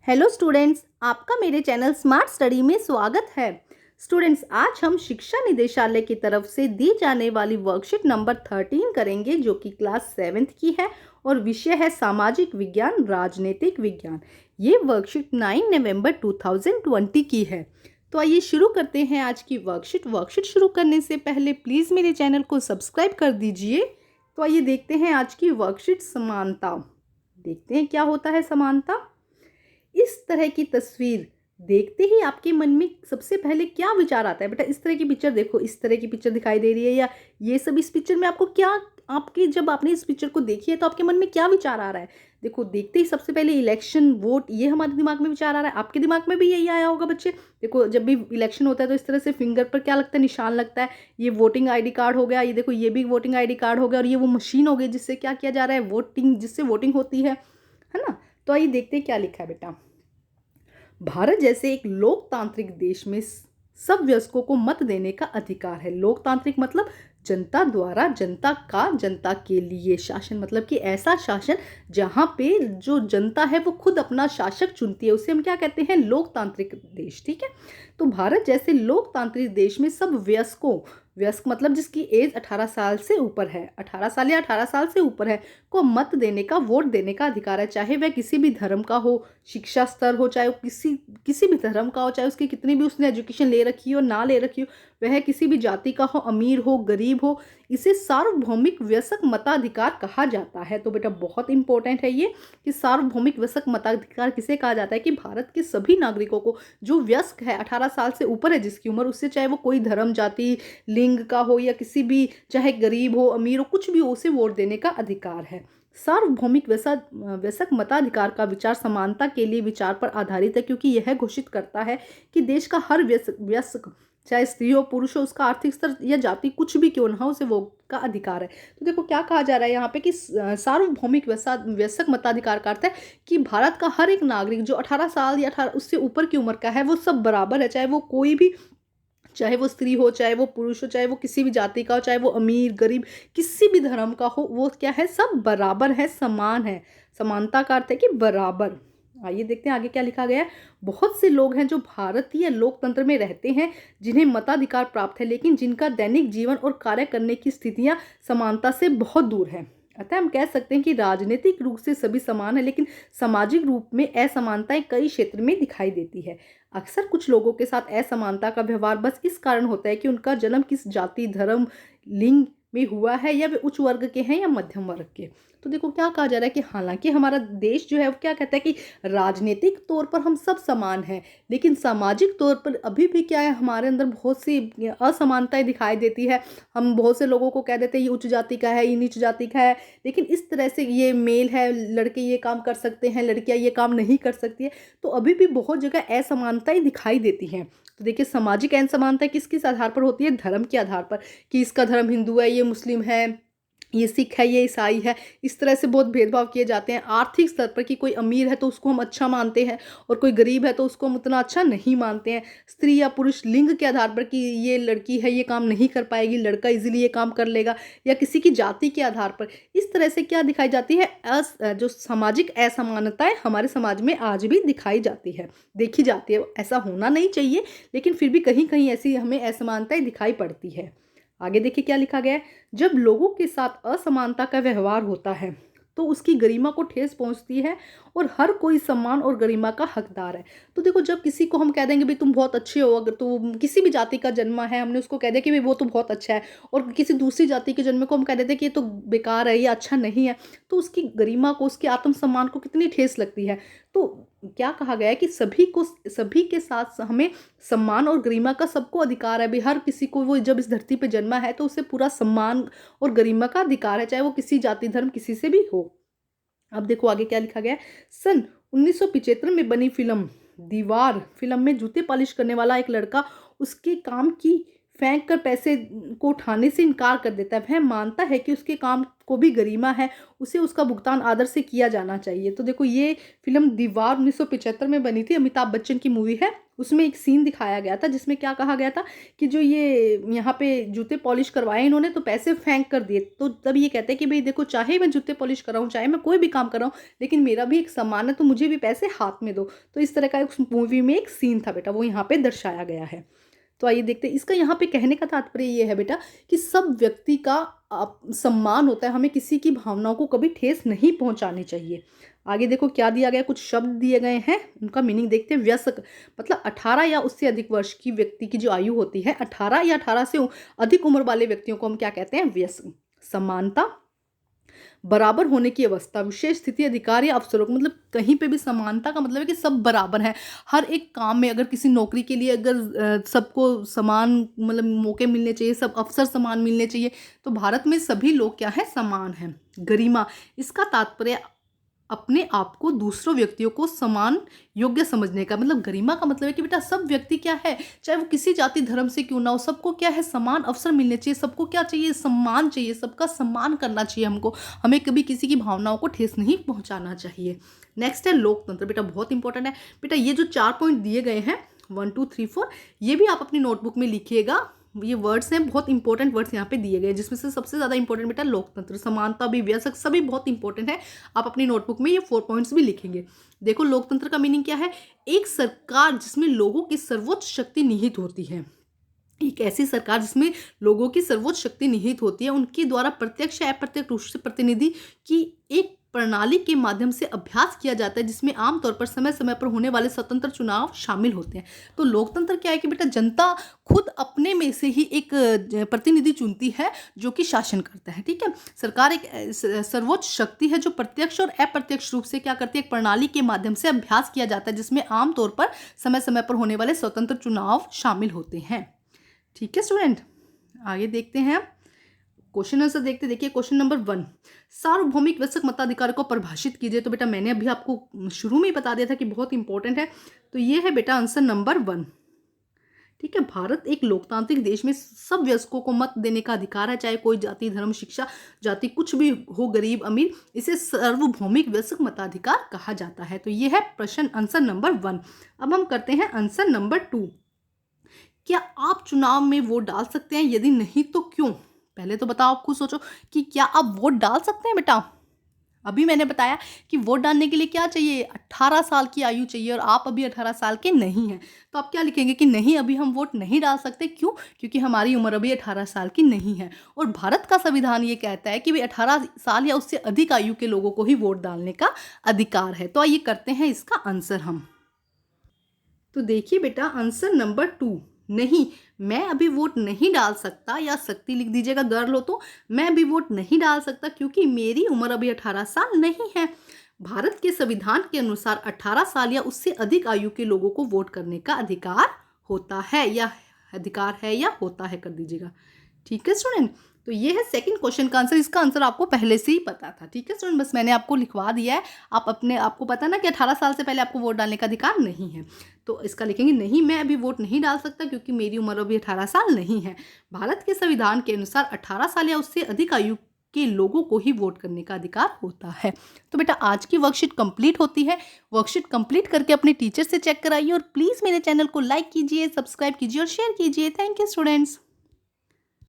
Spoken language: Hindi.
हेलो स्टूडेंट्स, आपका मेरे चैनल स्मार्ट स्टडी में स्वागत है। स्टूडेंट्स, आज हम शिक्षा निदेशालय की तरफ से दी जाने वाली वर्कशीट नंबर 13 करेंगे, जो कि क्लास 7th की है और विषय है सामाजिक विज्ञान राजनीतिक विज्ञान। ये वर्कशीट 9 नवंबर 2020 की है। तो आइए शुरू करते हैं आज की वर्कशीट शुरू करने से पहले प्लीज़ मेरे चैनल को सब्सक्राइब कर दीजिए। तो आइए देखते हैं आज की वर्कशीट समानता। देखते हैं क्या होता है समानता। इस तरह की तस्वीर देखते ही आपके मन में सबसे पहले क्या विचार आता है? बेटा, इस तरह की पिक्चर देखो, इस तरह की पिक्चर दिखाई दे रही है, या ये सब इस पिक्चर में आपको क्या, आपके जब आपने इस पिक्चर को देखी है तो आपके मन में क्या विचार आ रहा है? देखो, देखते ही सबसे पहले इलेक्शन, वोट, ये हमारे दिमाग में विचार आ रहा है। आपके दिमाग में भी यही आया होगा बच्चे। देखो, जब भी इलेक्शन होता है तो इस तरह से फिंगर पर क्या लगता है, निशान लगता है। ये वोटिंग आईडी कार्ड हो गया, ये देखो ये भी वोटिंग आईडी कार्ड हो गया, और ये वो मशीन हो गई जिससे क्या किया जा रहा है, वोटिंग, जिससे वोटिंग होती है ना। तो आइए देखते हैं क्या लिखा है बेटा। भारत जैसे एक लोकतांत्रिक देश में सब वयस्कों को मत देने का अधिकार है। लोकतांत्रिक मतलब जनता द्वारा, जनता का, जनता के लिए शासन, मतलब कि ऐसा शासन जहाँ पे जो जनता है वो खुद अपना शासक चुनती है, उसे हम क्या कहते हैं, लोकतांत्रिक देश। ठीक है। तो भारत जैसे लोकतांत्रिक देश में सब वयस्कों, वयस्क मतलब जिसकी एज 18 साल से ऊपर है, 18 साल या 18 साल से ऊपर है, को मत देने का, वोट देने का अधिकार है। चाहे वह किसी भी धर्म का हो, शिक्षा स्तर हो, चाहे वो किसी भी धर्म का हो, चाहे उसकी कितनी भी उसने एजुकेशन ले रखी हो ना ले रखी हो, वह किसी भी जाति का हो, अमीर हो गरीब हो, इसे सार्वभौमिक वयस्क मताधिकार कहा जाता है। तो बेटा बहुत इंपॉर्टेंट है ये कि सार्वभौमिक वयस्क मताधिकार किसे कहा जाता है, कि भारत के सभी नागरिकों को, जो वयस्क है, 18 साल से ऊपर है जिसकी उम्र, उससे चाहे वो कोई धर्म, जाति, लिंग का हो, या किसी भी, चाहे गरीब हो अमीर हो, कुछ भी हो, उसे वोट देने का अधिकार है। सार्वभौमिक वयस्क मताधिकार का विचार समानता के लिए विचार पर आधारित है, क्योंकि यह घोषित करता है कि देश का हर वयस्क, चाहे स्त्री हो पुरुष हो, उसका आर्थिक स्तर या जाति कुछ भी क्यों ना हो, उसे वोट का अधिकार है। तो देखो क्या कहा जा रहा है यहाँ पे कि सार्वभौमिक वयस्क मताधिकार का अर्थ है कि भारत का हर एक नागरिक जो 18 साल या 18 उससे ऊपर की उम्र का है, वो सब बराबर है, चाहे वो कोई भी, चाहे वो स्त्री हो, चाहे वो पुरुष हो, चाहे वो किसी भी जाति का हो, चाहे वो अमीर गरीब किसी भी धर्म का हो, वो क्या है, सब बराबर है, समान है। समानता का अर्थ है कि बराबर। आइए देखते हैं आगे क्या लिखा गया है। बहुत से लोग हैं जो भारतीय लोकतंत्र में रहते हैं, जिन्हें मताधिकार प्राप्त है, लेकिन जिनका दैनिक जीवन और कार्य करने की स्थितियां समानता से बहुत दूर है। अतः हम कह सकते हैं कि राजनीतिक रूप से सभी समान है, लेकिन सामाजिक रूप में असमानताएं कई क्षेत्र में दिखाई देती है। अक्सर कुछ लोगों के साथ असमानता का व्यवहार बस इस कारण होता है कि उनका जन्म किस जाति, धर्म, लिंग में हुआ है, या वे उच्च वर्ग के हैं या मध्यम वर्ग के। तो देखो क्या कहा जा रहा है कि हालांकि हमारा देश जो है वो क्या कहता है कि राजनीतिक तौर पर हम सब समान हैं, लेकिन सामाजिक तौर पर अभी भी क्या है, हमारे अंदर बहुत सी असमानताएं दिखाई देती है। हम बहुत से लोगों को कह देते हैं ये उच्च जाति का है, ये नीच जाति का है, लेकिन इस तरह से ये मेल है, लड़के ये काम कर सकते हैं, लड़कियां ये काम नहीं कर सकती है। तो अभी भी बहुत जगह असमानताएं दिखाई देती हैं। तो देखिए, सामाजिक असमानता किस किस आधार पर होती है, धर्म के आधार पर, कि इसका धर्म हिंदू है, ये मुस्लिम है, ये सिख है, ये ईसाई है, इस तरह से बहुत भेदभाव किए जाते हैं। आर्थिक स्तर पर कि कोई अमीर है तो उसको हम अच्छा मानते हैं, और कोई गरीब है तो उसको हम उतना अच्छा नहीं मानते हैं। स्त्री या पुरुष लिंग के आधार पर कि ये लड़की है ये काम नहीं कर पाएगी, लड़का इजीली ये काम कर लेगा, या किसी की जाति के आधार पर, इस तरह से क्या दिखाई जाती है, जो सामाजिक असमानताएं हमारे समाज में आज भी दिखाई जाती है, देखी जाती है। ऐसा होना नहीं चाहिए, लेकिन फिर भी कहीं कहीं ऐसी हमें असमानताएं दिखाई पड़ती है। आगे देखिए क्या लिखा गया है। जब लोगों के साथ असमानता का व्यवहार होता है तो उसकी गरिमा को ठेस पहुंचती है, और हर कोई सम्मान और गरिमा का हकदार है। तो देखो, जब किसी को हम कह देंगे भाई तुम बहुत अच्छे हो, अगर तो किसी भी जाति का जन्मा है, हमने उसको कह दिया कि भाई वो तो बहुत अच्छा है, और किसी दूसरी जाति के जन्म को हम कह देते हैं कि ये तो बेकार है, ये अच्छा नहीं है, तो उसकी गरिमा को, उसके आत्मसम्मान को कितनी ठेस लगती है। तो क्या कहा गया है कि सभी के साथ हमें सम्मान और गरिमा का सबको अधिकार है। भी हर किसी को, वो जब इस धरती पे जन्मा है तो उसे पूरा सम्मान और गरिमा का अधिकार है, चाहे वो किसी जाति धर्म किसी से भी हो। अब देखो आगे क्या लिखा गया है। सन 1975 में बनी फिल्म दीवार फिल्म में जूते पॉलिश करने वाला एक लड़का उसके काम की फेंक कर पैसे को उठाने से इनकार कर देता है। वह मानता है कि उसके काम को भी गरिमा है, उसे उसका भुगतान आदर से किया जाना चाहिए। तो देखो ये फिल्म दीवार 1975 में बनी थी, अमिताभ बच्चन की मूवी है। उसमें एक सीन दिखाया गया था जिसमें क्या कहा गया था कि जो ये यहाँ पे जूते पॉलिश करवाए इन्होंने तो पैसे फेंक कर दिए। तो तब ये कहते हैं कि भाई देखो, चाहे मैं जूते पॉलिश कराऊँ, चाहे मैं कोई भी काम कर रहा हूँ, लेकिन मेरा भी एक सम्मान है, तो मुझे भी पैसे हाथ में दो। तो इस तरह का उस मूवी में एक सीन था बेटा, वो यहाँ पे दर्शाया गया है। तो आइए देखते हैं, इसका यहाँ पे कहने का तात्पर्य ये है बेटा कि सब व्यक्ति का सम्मान होता है, हमें किसी की भावनाओं को कभी ठेस नहीं पहुंचानी चाहिए। आगे देखो क्या दिया गया, कुछ शब्द दिए गए हैं, उनका मीनिंग देखते हैं। व्यस्क मतलब 18 या उससे अधिक वर्ष की व्यक्ति की जो आयु होती है, 18 या 18 से अधिक उम्र वाले व्यक्तियों को हम क्या कहते हैं, व्यस्क। समानता, बराबर होने की अवस्था, विशेष स्थिति, अधिकार या अवसरों को, मतलब कहीं पे भी समानता का मतलब है कि सब बराबर हैं। हर एक काम में, अगर किसी नौकरी के लिए अगर सबको समान मतलब मौके मिलने चाहिए, सब अवसर समान मिलने चाहिए, तो भारत में सभी लोग क्या है, समान हैं। गरिमा, इसका तात्पर्य अपने आप को दूसरों व्यक्तियों को समान योग्य समझने का, मतलब गरिमा का मतलब है कि बेटा सब व्यक्ति क्या है, चाहे वो किसी जाति धर्म से क्यों ना हो, सबको क्या है, समान अवसर मिलने चाहिए, सबको क्या चाहिए, सम्मान चाहिए, सबका सम्मान करना चाहिए हमको, हमें कभी किसी की भावनाओं को ठेस नहीं पहुंचाना चाहिए। नेक्स्ट है लोकतंत्र, बेटा बहुत इंपॉर्टेंट है। बेटा ये जो 4 पॉइंट दिए गए हैं 1 2 3 4, ये भी आप अपनी नोटबुक में लिखिएगा। ये वर्ड्स हैं, बहुत इंपॉर्टेंट वर्ड्स यहाँ पे दिए गए, जिसमें से सबसे ज़्यादा इंपॉर्टेंट बेटा लोकतंत्र, समानता भी, व्यस्क सभी बहुत इंपॉर्टेंट है। आप अपनी नोटबुक में ये 4 पॉइंट्स भी लिखेंगे। देखो लोकतंत्र का मीनिंग क्या है, एक सरकार जिसमें लोगों की सर्वोच्च शक्ति निहित होती है। एक ऐसी सरकार जिसमें लोगों की सर्वोच्च शक्ति निहित होती है, उनके द्वारा प्रत्यक्ष या अप्रत्यक्ष रूप से प्रतिनिधि की एक प्रणाली के माध्यम से अभ्यास किया जाता है, जिसमें आमतौर पर समय समय पर होने वाले स्वतंत्र चुनाव शामिल होते हैं। तो लोकतंत्र क्या है कि बेटा जनता खुद अपने में से ही एक प्रतिनिधि चुनती है जो कि शासन करता है, ठीक है। सरकार एक सर्वोच्च शक्ति है जो प्रत्यक्ष और अप्रत्यक्ष रूप से क्या करती है, एक प्रणाली के माध्यम से अभ्यास किया जाता है, जिसमें आमतौर पर समय समय पर होने वाले स्वतंत्र चुनाव शामिल होते हैं, ठीक है स्टूडेंट। आगे देखते हैं, क्वेश्चन आंसर देखते। देखिए क्वेश्चन नंबर 1, सार्वभौमिक वयस्क मताधिकार को परिभाषित कीजिए। तो बेटा मैंने अभी आपको शुरू में ही बता दिया था कि बहुत इंपॉर्टेंट है, तो ये है बेटा आंसर नंबर 1, ठीक है। भारत एक लोकतांत्रिक देश में सब वयस्कों को मत देने का अधिकार है, चाहे कोई जाति धर्म शिक्षा जाति कुछ भी हो, गरीब अमीर, इसे सार्वभौमिक वयस्क मताधिकार कहा जाता है। तो ये है प्रश्न आंसर नंबर 1। अब हम करते हैं आंसर नंबर 2। क्या आप चुनाव में वोट डाल सकते हैं, यदि नहीं तो क्यों? पहले तो बताओ, आप खुद सोचो कि क्या आप वोट डाल सकते हैं बेटा। अभी मैंने बताया कि वोट डालने के लिए क्या चाहिए, 18 साल की आयु चाहिए, और आप अभी 18 साल के नहीं हैं, तो आप क्या लिखेंगे कि नहीं, अभी हम वोट नहीं डाल सकते। क्यों? क्योंकि हमारी उम्र अभी 18 साल की नहीं है, और भारत का संविधान ये कहता है कि भाई 18 साल या उससे अधिक आयु के लोगों को ही वोट डालने का अधिकार है। तो आइए करते हैं इसका आंसर हम। तो देखिए बेटा आंसर नंबर 2, नहीं, मैं अभी वोट नहीं डाल सकता, या सकती लिख दीजिएगा गर्ल हो तो, मैं अभी वोट नहीं डाल सकता क्योंकि मेरी उम्र अभी 18 साल नहीं है। भारत के संविधान के अनुसार 18 साल या उससे अधिक आयु के लोगों को वोट करने का अधिकार होता है, या अधिकार है या होता है कर दीजिएगा, ठीक है स्टूडेंट। तो ये है सेकंड क्वेश्चन का आंसर, इसका आंसर आपको पहले से ही पता था, ठीक है स्टूडेंट, बस मैंने आपको लिखवा दिया है। आप अपने आपको पता ना कि 18 साल से पहले आपको वोट डालने का अधिकार नहीं है, तो इसका लिखेंगे नहीं, मैं अभी वोट नहीं डाल सकता क्योंकि मेरी उम्र अभी 18 साल नहीं है। भारत के संविधान के अनुसार 18 साल या उससे अधिक आयु के लोगों को ही वोट करने का अधिकार होता है। तो बेटा आज की वर्कशीट कंप्लीट होती है। वर्कशीट कंप्लीट करके अपने टीचर से चेक कराइए, और प्लीज़ मेरे चैनल को लाइक कीजिए, सब्सक्राइब कीजिए और शेयर कीजिए। Thank you students.